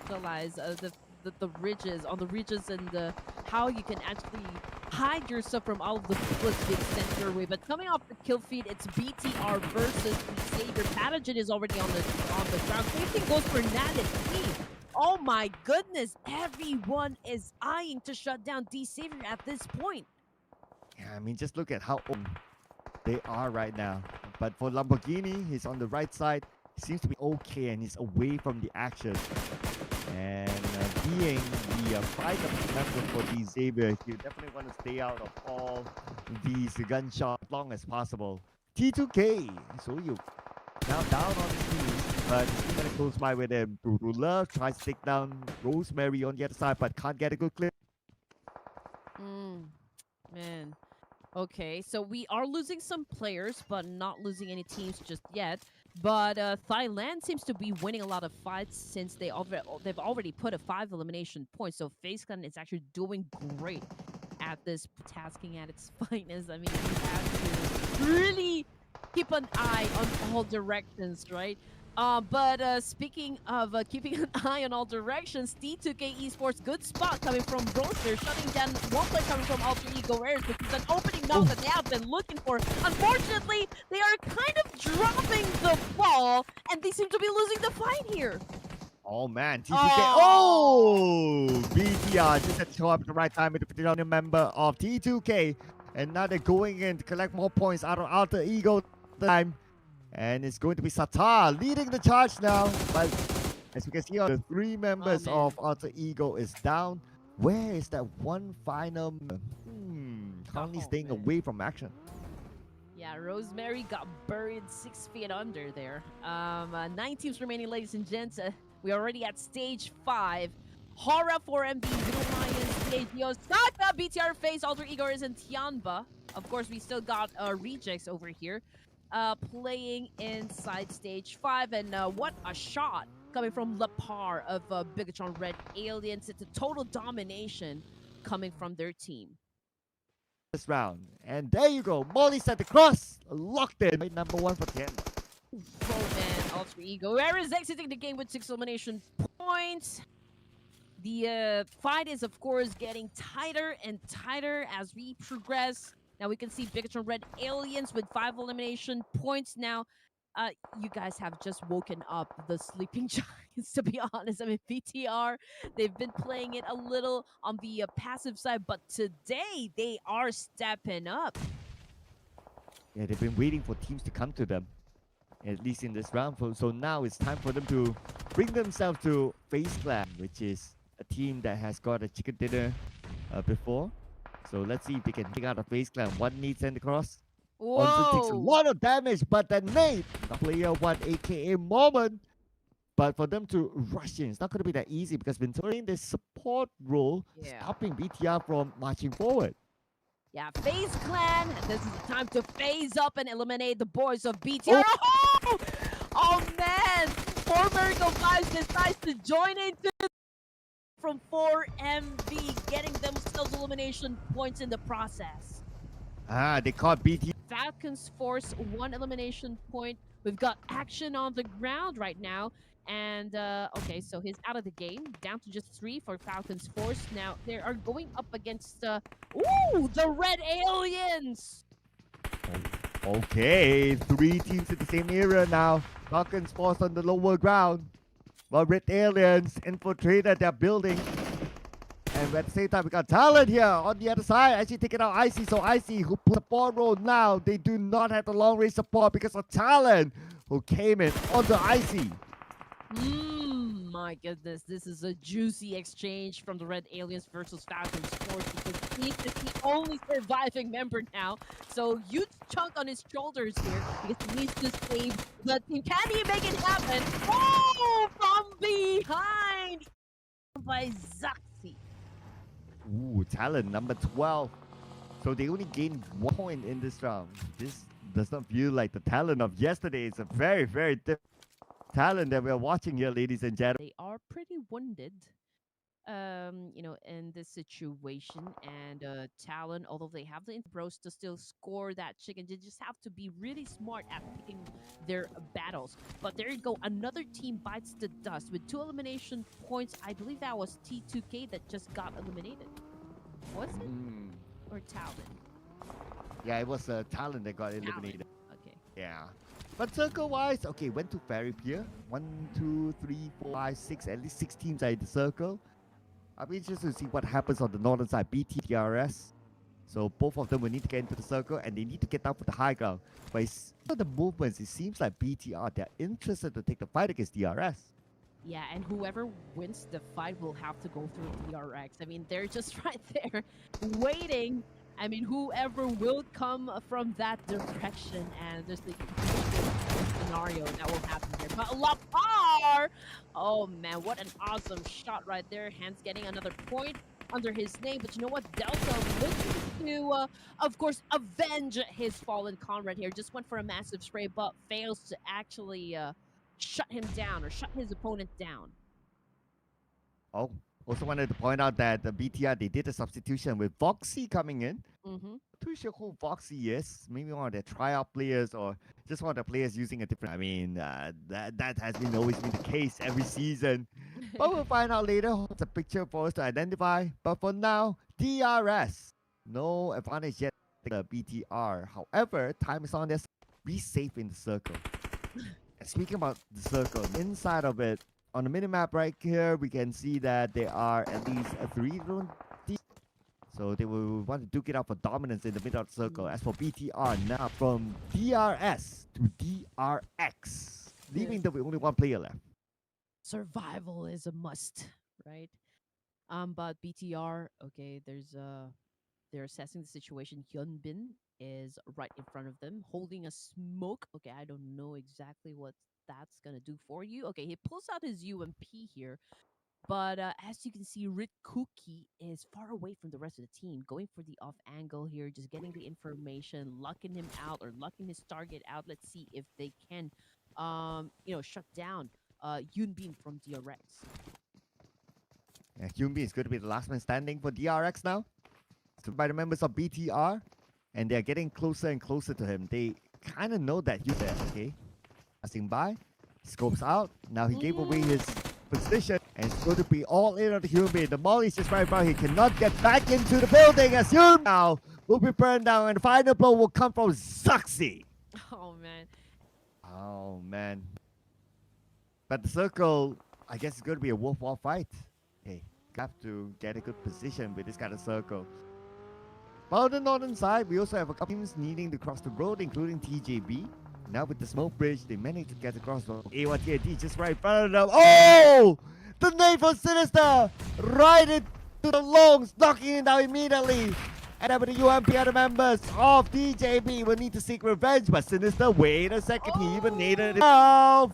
utilize the ridges on the ridges and how you can actually hide yourself from all of the bullets being sent your way. But coming off the kill feed, it's BTR versus the Savior. Pathogen is already on the ground. Safety goes for Nat and T. Oh my goodness! Everyone is eyeing to shut down D Savior at this point. Yeah, I mean, just look at how open they are right now. But for Lamborghini, he's on the right side. He seems to be okay, and he's away from the action. And being the fight of member for the Xavier, you definitely want to stay out of all these gunshots as long as possible. T2K, so you now down on his knees, but he's still gonna close by with him. Ruthles tries to take down Rosemary on the other side, but can't get a good clip. Man. Okay, so we are losing some players, but not losing any teams just yet. But Thailand seems to be winning a lot of fights since they've already put a 5 elimination point. So FaZe Clan is actually doing great at this tasking at its finest. I mean, you have to really keep an eye on all directions, right? But speaking of keeping an eye on all directions, T2K Esports, good spot coming from Roaster, shutting down one play coming from Alter Ego Airs, which is an opening knock that they have been looking for. Unfortunately, they are kind of dropping the ball, and they seem to be losing the fight here. Oh man, T2K. Oh, BTR just had to show up at the right time with the 50 member of T2K. And now they're going in to collect more points out of Alter Ego time. And it's going to be Satar leading the charge now. But as we can see, the 3 members of Alter Ego is down. Where is that one final? Currently staying away from action. Yeah, Rosemary got buried 6 feet under there. 9 teams remaining, ladies and gents. We're already at stage 5. Hora 4MB, Little Lions, PHD, Osaka, BTR FaZe, Alter Ego is in Tianba. Of course, we still got Rejects over here playing inside stage 5. And what a shot coming from Lapar of Bigatron Red Aliens. It's a total domination coming from their team. This round. And there you go. Molly set the cross. Locked in. Number 1 for Tianba. Oh man, Alter Ego. Where is exiting the game with 6 elimination points. The fight is, of course, getting tighter and tighter as we progress. Now we can see Bigatron Red Aliens with 5 elimination points. Now, you guys have just woken up the sleeping giants, to be honest. I mean, BTR, they've been playing it a little on the passive side, but today they are stepping up. Yeah, they've been waiting for teams to come to them, at least in this round. So now it's time for them to bring themselves to FaZe Clan, which is a team that has got a chicken dinner before. So let's see if they can take out a FaZe Clan. One needs send across. Also takes a lot of damage, but then Nate, the player 1, aka Moment. But for them to rush in, it's not going to be that easy because Venturing this support role, stopping BTR from marching forward. Yeah, FaZe Clan, this is the time to phase up and eliminate the boys of BTR. Oh man! 4Miracle5 decides to join into from 4MV, getting themselves elimination points in the process. They caught BTR. Falcons force 1 elimination point. We've got action on the ground right now. And, okay, so he's out of the game. Down to just 3 for Falcons Force. Now, they are going up against, the Red Aliens! Okay, 3 teams in the same area now. Falcons Force on the lower ground. While Red Aliens infiltrated their building. And at the same time, we got Talon here on the other side. Actually taking out Icy. So Icy, who put support role now, they do not have the long range support because of Talon, who came in onto Icy. My goodness, this is a juicy exchange from the Red Aliens versus Falcons Force because he's the only surviving member now. So huge chunk on his shoulders here because he needs to save the team. Can he make it happen? Oh, from behind by Zaxi. Ooh, Talon number 12. So they only gained 1 point in this round. This does not feel like the Talon of yesterday. It's a very, very different Talon that we're watching here, ladies and gentlemen. They are pretty wounded. in this situation. And Talon, although they have the bros to still score that chicken, they just have to be really smart at picking their battles. But there you go, another team bites the dust with 2 elimination points. I believe that was T2K that just got eliminated. Was it? Mm. Or Talon? Yeah, it was a talent that got Talon. eliminated. Okay. Yeah. But circle-wise, okay, went to Fairy Pier. 1, 2, 3, 4, 5, 6, at least 6 teams are in the circle. I'll be interested to see what happens on the northern side, BT, DRS. So both of them will need to get into the circle and they need to get down for the high ground. But it's, the movements, it seems like BTR, they're interested to take the fight against DRS. Yeah, and whoever wins the fight will have to go through DRX. I mean, they're just right there waiting. I mean, whoever will come from that direction, and there's the scenario that will happen here. But Lapar! Oh man, what an awesome shot right there. Hans getting another point under his name. But you know what? Delta looking to, of course, avenge his fallen comrade here. Just went for a massive spray, but fails to actually shut him down or shut his opponent down. Oh, also wanted to point out that the BTR, they did a substitution with Voxy coming in. Mm-hmm. Too sure who Voxy is. Maybe one of their tryout players or just one of the players using a different. I mean, that has been always been the case every season. But we'll find out later. It's a picture for us to identify. But for now, DRS. No advantage yet. The BTR. However, time is on their side. Be safe in the circle. And speaking about the circle, inside of it, on the minimap right here, we can see that there are at least 3 rounds. So they will want to duke it out for dominance in the middle of the circle. As for BTR, now from DRS to DRX, leaving them with only 1 player left. Survival is a must, right? But BTR, okay, they're assessing the situation. Hyunbin is right in front of them, holding a smoke. Okay, I don't know exactly what that's gonna do for you. Okay, he pulls out his UMP here. But as you can see, Rit Cookie is far away from the rest of the team, going for the off angle here, just getting the information, lucking him out or lucking his target out. Let's see if they can, shut down Yunbin from DRX. Yeah, Hyunbin is going to be the last man standing for DRX now. So by the members of BTR, and they're getting closer and closer to him. They kind of know that he's there, okay? Passing by, scopes out. Now he gave away his position, and it's going to be all in on the Hyunbin. The Molly is just right by. He cannot get back into the building as Hyunbin now will be burned down, and the final blow will come from Zuxi. Oh, man. Oh, man. But the circle, I guess it's going to be a worthwhile fight. Hey, you have to get a good position with this kind of circle. But on the northern side, we also have a couple teams needing to cross the road, including TJB. Now with the smoke bridge, they managed to get across the road. A1TAD just right in front of them. Oh! The nade for Sinister! Right into the lungs, knocking it down immediately. And then with the UMP, other members of TJB will need to seek revenge. But Sinister, wait a second, he even naded himself.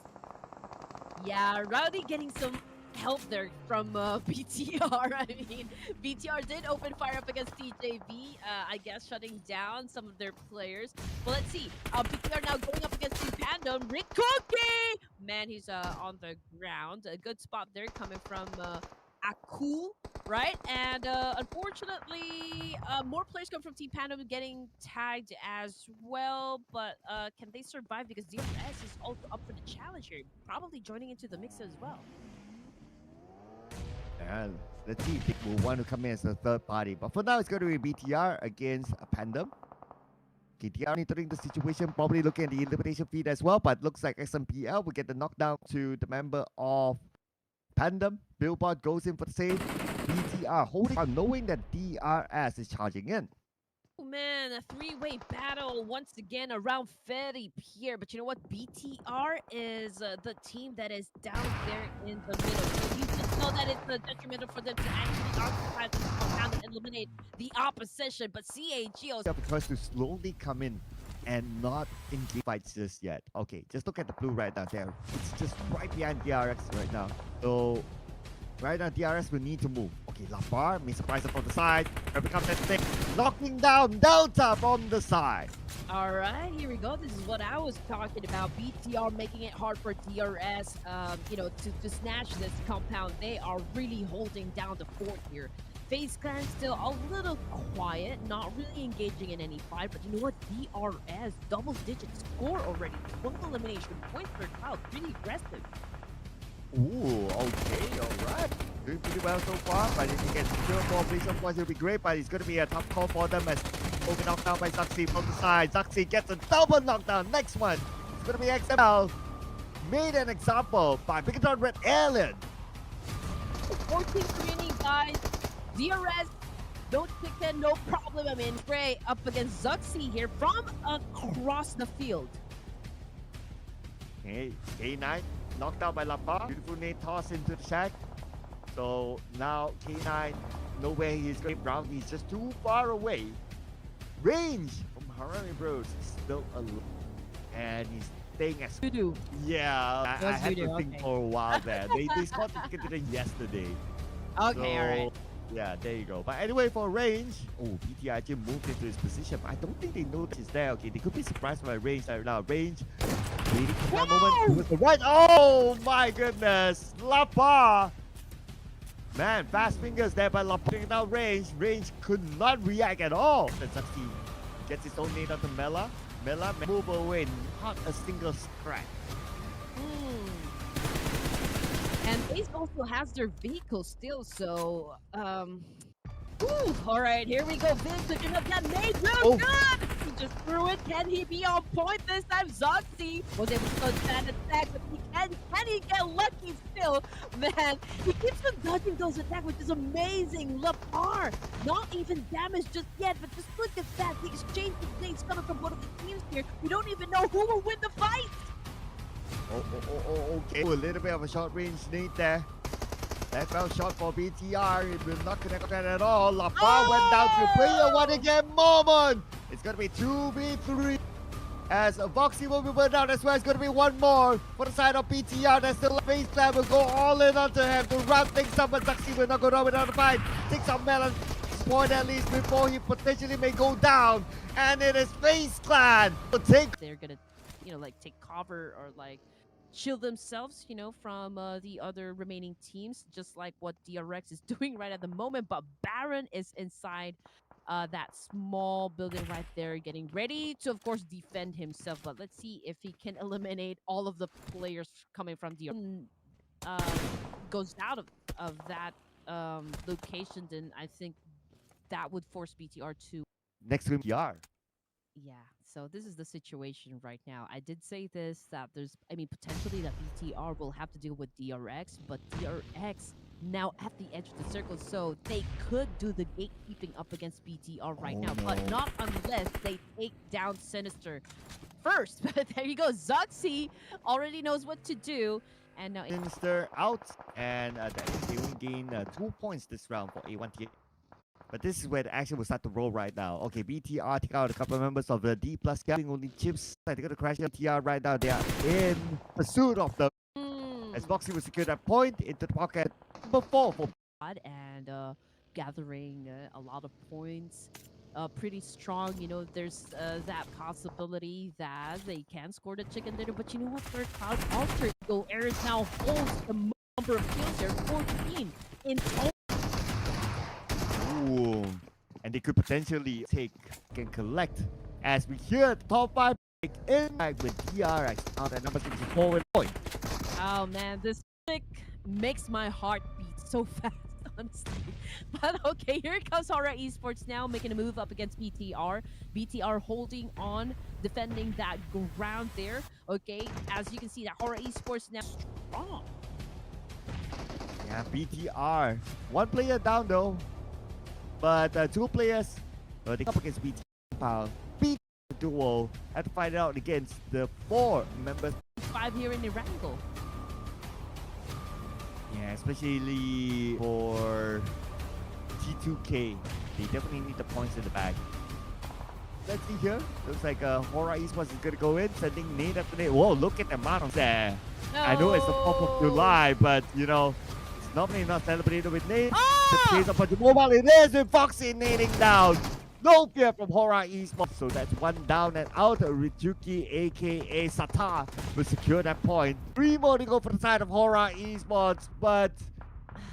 Yeah, Rowdy getting some help there from BTR. I mean, BTR did open fire up against TJB, I guess shutting down some of their players. But let's see, BTR now going up against Team Pandom. Rick Cookie! Man, he's on the ground. A good spot there coming from Akul, right? And unfortunately, more players come from Team Pandom getting tagged as well. But can they survive? Because DRS is also up for the challenge here, probably joining into the mix as well. And the team will want to come in as a third party. But for now, it's going to be BTR against Pandom. KTR monitoring the situation, probably looking at the elimination feed as well. But looks like SMPL will get the knockdown to the member of Pandom. Billboard goes in for the save. BTR holding on, knowing that DRS is charging in. Oh man, a 3-way battle once again around Ferry Pier. But you know what? BTR is the team that is down there in the middle. So you just know that it's detrimental for them to actually occupy the compound and eliminate the opposition. But CAG also Tries to slowly come in and not engage fights just yet. Okay, just look at the blue right now there. It's just right behind DRX right now. So right now DRS will need to move. Okay, Labar may surprise up from the side. Here becomes that thing. Knocking down Delta from the side. All right, here we go. This is what I was talking about. BTR making it hard for DRS, to snatch this compound. They are really holding down the fort here. FaZe Clan still a little quiet, not really engaging in any fight. But you know what? DRS, double-digit score already. 12 elimination points per cloud. Really aggressive. Ooh, okay, alright. Doing pretty well so far, but if he gets 0 more please, of course, it'll be great, but it's going to be a tough call for them as over knocked down by Zaxi from the side. Zaxi gets a double knockdown. Next one, it's going to be XML. Made an example by Bigaton Red Alien. 14 remaining guys. DRS, no chicken, no problem. I mean, Trey up against Zuxi here from across the field. Okay, K9 knocked out by Lapa. Beautiful nade toss into the shack. So now K9, nowhere he's going round. He's just too far away. Range from Harami Bros is still alone. And he's staying as Voodoo. yeah. I had to think okay. for a while there. They spotted the chicken yesterday. Okay, all right. Yeah, there you go. But anyway, for range, BT actually moved into his position. But I don't think they know he's there. Okay, they could be surprised by range right now. Range, waiting for that moment. With the right. Oh my goodness, Lapa. Man, fast fingers there by Lapa. Now range. Range could not react at all. Then Zaxi gets his own nade onto Mela. Mela move away, not a single scratch. And FaZe also has their vehicle still, so all right, here we go. Vince picking up that nade real good. He just threw it. Can he be on point this time? Zoxy was able to touch that attack, but can he get lucky still? Man, he keeps on dodging those attacks, which is amazing. Lapar, not even damaged just yet, but just look at that. The exchange of nades coming from both of the teams here. We don't even know who will win the fight. Okay. A little bit of a short range nade there. That fell shot for BTR. It will not connect that at all. Lapa went down to player one again. Moment. It's going to be 2v3. As Voxy will be burned out as well. It's going to be one more for the side of BTR. There's still a FaZe Clan will go all in onto him to round things up. But Zaxi will not go down without a fight. Takes out Melon. Point at least before he potentially may go down. And it is FaZe Clan. They're going to, take cover or, shield themselves, from the other remaining teams, just like what DRX is doing right at the moment. But Baron is inside that small building right there, getting ready to, of course, defend himself. But let's see if he can eliminate all of the players coming from DRX. Goes out of that location, then I think that would force BTR to... Next to BTR. Yeah, so this is the situation right now. I did say this, that potentially that BTR will have to deal with DRX, but DRX now at the edge of the circle, so they could do the gatekeeping up against BTR right now, but not unless they take down Sinister first. But there you go, Zoxy already knows what to do, and now Sinister out, and that is they will gain 2 points this round for A1T. But this is where the action will start to roll right now. Okay, BTR take out a couple of members of the D+ gang. Only chips. They're going to crash BTR right now. They are in pursuit of them. As Boxy will secure that point into the pocket. Number 4 for and gathering a lot of points. Pretty strong. There's that possibility that they can score the chicken dinner. But you know what? Their Cloud Alter Ego Ares now holds the number of kills there, 14 in total. Ooh. And they could potentially take and collect as we hear the top 5 pick in with DRX out at number 64 with point. Oh man, this pick makes my heart beat so fast, honestly. But okay, here comes Horror Esports now making a move up against BTR. BTR holding on, defending that ground there. Okay, as you can see, that Horror Esports now strong. Yeah, BTR. One player down though. But 2 players, they come up against BT. Beat the duo. Have to fight it out against the 4 members. 5 here in the wrangle. Yeah, especially for T2K. They definitely need the points in the bag. Let's see here. Looks like Horror Esports is going to go in, sending nade after nade. Whoa, look at the amount of there. No. I know it's the 4th of July, but it's normally not celebrated with nade. The case of the mobile, it is with Foxy nading down. No fear from Hora Esports. So that's one down and out. Rijuki, aka Sata, will secure that point. 3 more to go for the side of Hora Esports, but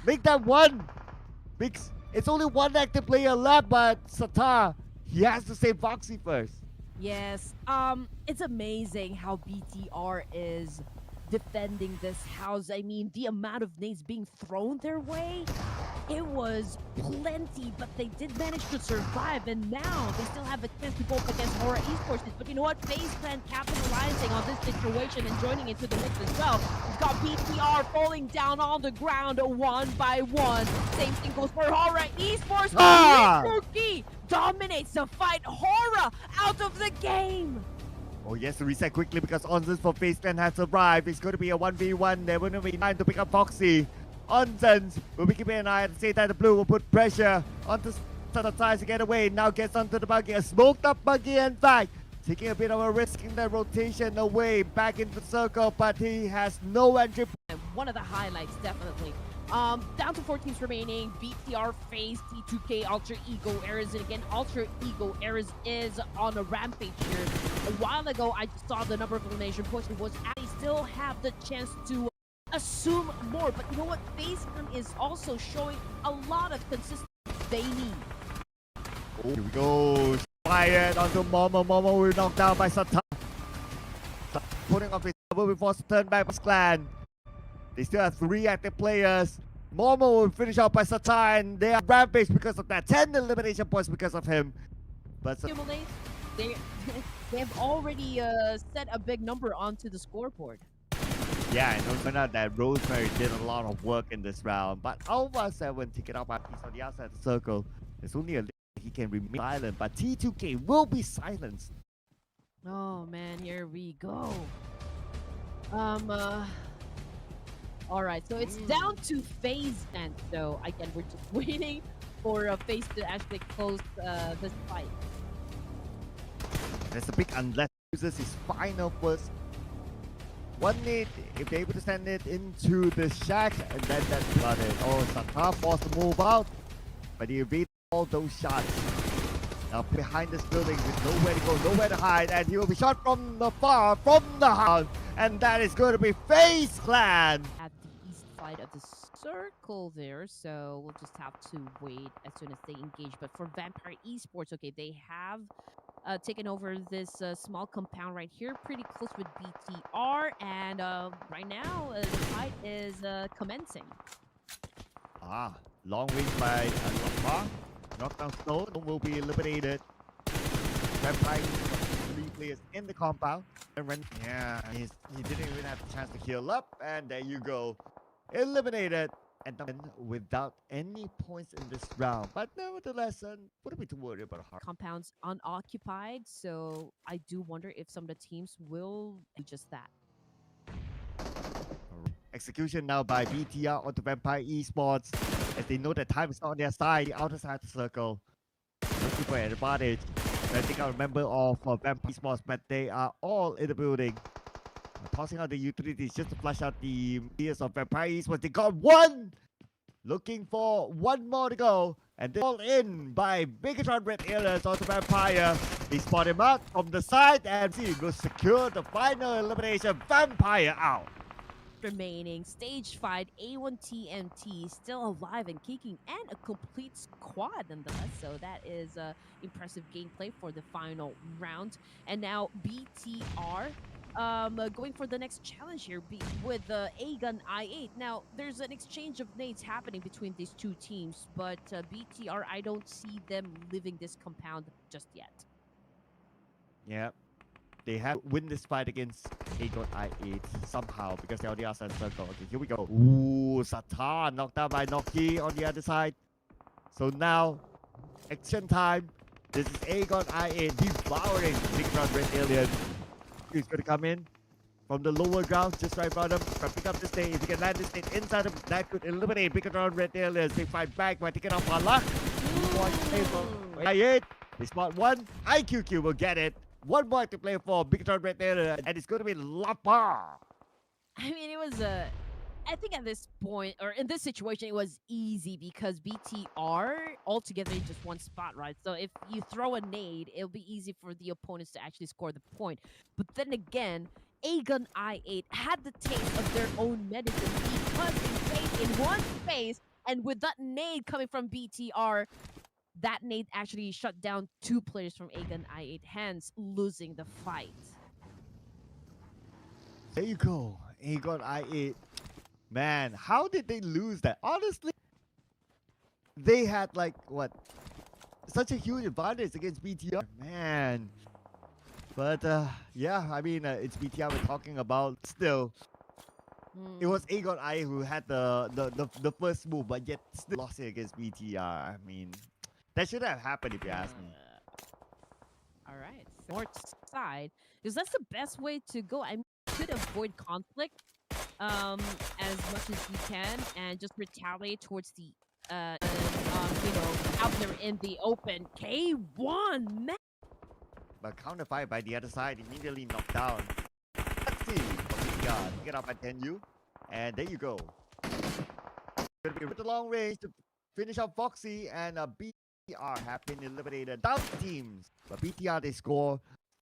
make that one. Because it's only one active player left, but Sata, he has to save Foxy first. Yes. It's amazing how BTR is defending this house. I mean, the amount of nades being thrown their way, it was plenty, but they did manage to survive, and now they still have a chance to go up against Horror Esports. But you know what? FaZe Clan capitalizing on this situation and joining into the mix as well. We've got BTR falling down on the ground one by one. Same thing goes for Horror Esports. Rizuki dominates the fight. Horror out of the game. Oh yes, to reset quickly because Onsens for FaZe Clan has arrived. It's going to be a 1v1. They're going to be trying to pick up Foxy. Onsens will be keeping an eye at the same time. The blue will put pressure onto Sata tries to get away. Now gets onto the buggy. A smoked up buggy, in fact. Taking a bit of a risk in the rotation away. Back into the circle, but he has no entry. And one of the highlights, definitely. Down to 4 teams remaining. BTR FaZe, T2K, Alter Ego, Eras, and again, Alter Ego, Eras is on a rampage here. A while ago, I just saw the number of elimination points. It was they still have the chance to assume more, but you know what? FaZe is also showing a lot of consistency they need. Oh, here we go. Fired onto Momo. Momo will knock down by Sata. Putting off his double before to turn back his clan. They still have 3 active players. Momo will finish out by Sata, and they are rampage because of that. 10 elimination points because of him. But They they have already set a big number onto the scoreboard. yeah, and don't find out that Rosemary did a lot of work in this round. But Alpha 7 taken out by he's on the outside of the circle. There's only a he can remain silent, but T2K will be silenced. Oh man, here we go. All right, so it's down to FaZe then. So again, we're just waiting for FaZe to actually close this fight. There's a big unless he uses his final first. One need if they're able to send it into the shack, and then that's flooded. Oh, Sata forced to move out, but he evaded all those shots. Now behind this building with nowhere to go, nowhere to hide, and he will be shot from the far, from the house, and that is going to be FaZe Clan. At the east side of the circle there, so we'll just have to wait as soon as they engage. But for Vampire Esports, okay, they have taken over this small compound right here, pretty close with BTR, and right now the fight is commencing. Long range by Lamar. Knockdown Stone will be eliminated. Vampire 3 players in the compound. Yeah, he didn't even have the chance to heal up, and there you go. Eliminated. And without any points in this round. But nevertheless, what are we too worried about? Compounds unoccupied, so I do wonder if some of the teams will do just that. Execution now by BTR onto Vampire Esports. As they know that time is not on their side, the outer side of the circle. Looking for an advantage. I think I remember of Vampire Esports, but they are all in the building. Tossing out the utilities just to flush out the players of Vampire Esports. They got one! Looking for one more to go. And they're all in by Bigatron Red Aliens onto Vampire. They spot him out from the side, and he will secure the final elimination. Vampire out. Remaining stage fight, A1TMT still alive and kicking, and a complete squad nonetheless. So that is impressive gameplay for the final round. And now BTR going for the next challenge here with the A-Gun I-8. Now, there's an exchange of nades happening between these two teams, but BTR, I don't see them leaving this compound just yet. Yeah. They have to win this fight against A-Gun I-8 somehow because they're on the outside circle. Okay, here we go. Ooh, Sata knocked down by Noki on the other side. So now, action time. This is A-Gun I-8 devouring Bigatron Red Alien. He's going to come in from the lower ground, just right in front of him. Pick up this stage. If he can land this stage inside of him, that could eliminate Bigatron Red Aliens. They fight back by taking off on luck. I8. They spot one. IQQ will get it. One more to play for Bigatron Red Alien, and it's going to be Lapa. I mean, it was a I think at this point, or in this situation, it was easy because BTR all together in just one spot, right? So if you throw a nade, it'll be easy for the opponents to actually score the point. But then again, Aegon I8 had the taste of their own medicine because they stayed in one space, and with that nade coming from BTR, that nade actually shut down two players from Aegon I8, hence losing the fight. There you go. Aegon I8. Man, how did they lose that? Honestly, they had like what? Such a huge advantage against BTR. Man. But yeah, I mean, it's BTR we're talking about. Still, it was Hmm. Aegon I who had the first move, but yet still lost it against BTR. I mean, that should have happened if you ask me. All right, north side, because that's the best way to go. I mean, you could avoid conflict as much as you can, and just retaliate towards the out there in the open. K1, man. But counterfired by the other side, immediately knocked down. Let's see from BTR. Pick it up at 10U. And there you go. Gonna be with the long range to finish off Foxy, and BTR have been eliminated. Down teams. But BTR, they score